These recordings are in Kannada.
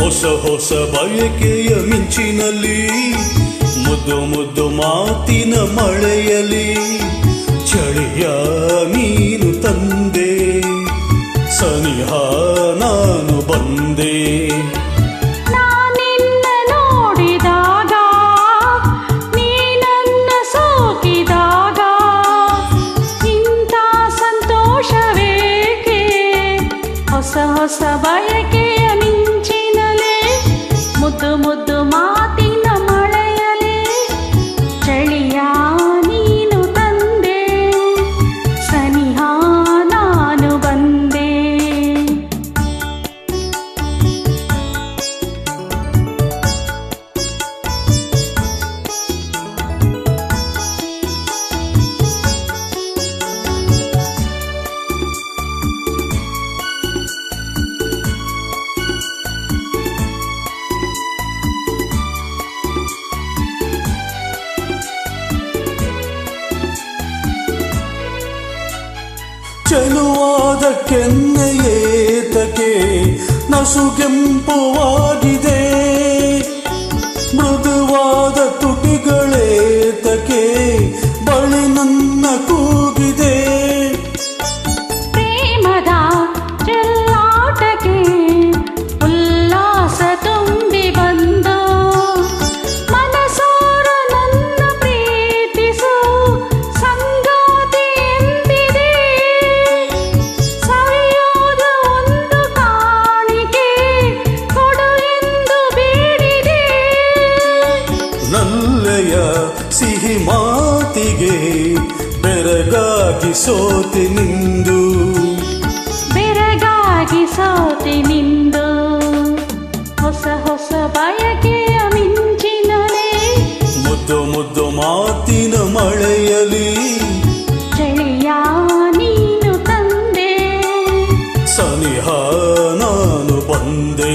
ಹೊಸ ಹೊಸ ಬಯಕೆಯ ಮಿಂಚಿನಲ್ಲಿ ಮುದ್ದು ಮುದ್ದು ಮಾತಿನ ಮಳೆಯಲಿ ಚಳಿಯ ನೀನು ತಂದೆ ಸನಿಹ ನಾನು ಬಂದೆ ನಾನಿನ್ನ ನೋಡಿದಾಗ ನೀನನ್ನ ಸೋಕಿದಾಗ ಇಂಥ ಸಂತೋಷವೇಕೆ ಹೊಸ ಹೊಸ ಬಯಕೆಯ ಮಿಂಚಿನಲೇ ಮುದ್ದು ಮುದ್ದು ಮಾತಿನ ಮಳೆಯಲೇ ಚಳಿಯ ನೀನು ತಂದೆ ಸನಿಹ ನಾನು ಬಂದೆ ಚೆಲುವಾದ ಕೆನ್ನೆಯೇತಕ್ಕೆ ನಸುಗೆಂಪುವಾಗಿದೆ ಮೃದುವಾದ ತುಟಿಗಳೇತಕ್ಕೆ ಬಳಿ ನನ್ನ ಕೂಗಿದೆ ಪ್ರೇಮದ ಚೆಲ್ಲಾಟಕ್ಕೆ ಉಲ್ಲಾಸ ತುಂಬಿ ಬಂದು ಮನಸಾರ ನನ್ನ ಪ್ರೀತಿಸು ಸಂಗಾತಿ ಎಂದಿದೆ ಸವಿಯೋದು ಒಂದು ಕಾಣಿಕೆ ಕೊಡು ಎಂದು ಬೇಡಿದೆ ನಲ್ಲೆಯ ಸಿಹಿ ಮಾತಿಗೆ ಬೆರಗಾಗಿ ಸೋತೆ ನಿಂದು ಬೆರಗಾಗಿ ಸೋತೆ ನಿಂದು ಹೊಸ ಹೊಸ ಬಯಕೆಯ ಮಿಂಚಿನಲೇ ಮುದ್ದು ಮುದ್ದು ಮಾತಿನ ಮಳೆಯಲಿ ಚಳಿಯ ನೀನು ತಂದೆ ಸನಿಹ ನಾನು ಬಂದೆ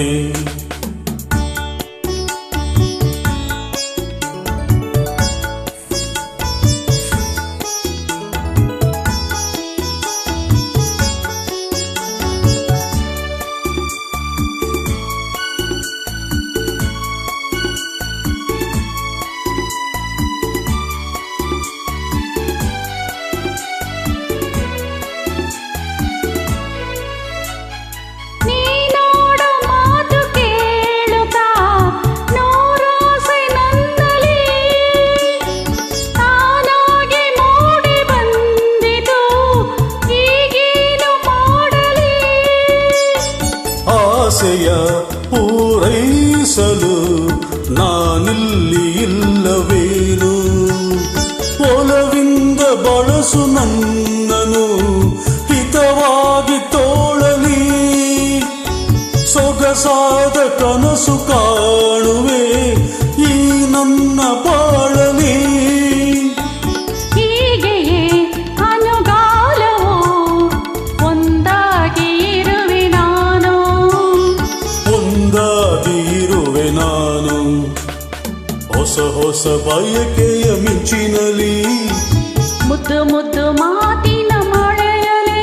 ನೀ ನೋಡ ಮಾತು ಕೇಳುತ್ತಾ ನೂರಾಸೆ ನನ್ನಲ್ಲಿ ತಾನಾಗಿ ಮೂಡಿ ಬಂದಿತು ಈಗೇನು ಮಾಡಲಿ ಆಸೆಯ ಪೂರೈಸಲು ನಾನಿಲ್ಲಿ ಇಲ್ಲವೇನು ಒಲವಿಂದ ಬಳಸು ನನ್ನನು ಹಿತವಾಗಿ ತೋಳಲಿ ಸೊಗಸಾದ ಕನಸು ಕಾಣುವೆ ಈ ನನ್ನ ಬಾಳಲಿ ಹೀಗೆಯೇ ಅನುಗಾಲವು ಒಂದಾಗಿ ಇರುವೆ ನಾನು ಒಂದಾಗಿ ಇರುವೆ ನಾನು ಹೊಸ ಹೊಸ ಬಯಕೆಯ ಮಿಂಚಿನಲಿ ಮುದ್ದು ಮುದ್ದು ಮಾತಿನ ಮಳೆಯಲೇ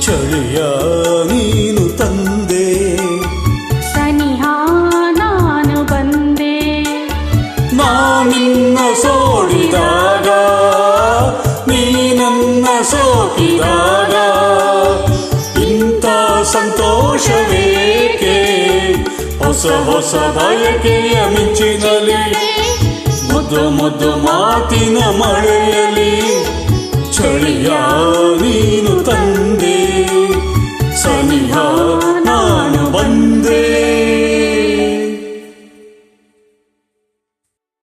ಚಳಿಯ ನೀನು ತಂದೆ ಸನಿಹ ನಾನು ಬಂದೆ ನಾನಿನ್ನ ಸೋಡಿದಾಗ ನೀನನ್ನ ಸೋಕಿದಾಗ ಇಂಥ ಸಂತೋಷವೇಕೆ ಹೊಸ ಹೊಸ ಬಯಕೆಯ ಮಿಂಚಿನಲಿ ಮುದ್ದು ಮುದ್ದು ಮಾತಿನ ಮಳೆಯಲಿ ಚಳಿಯ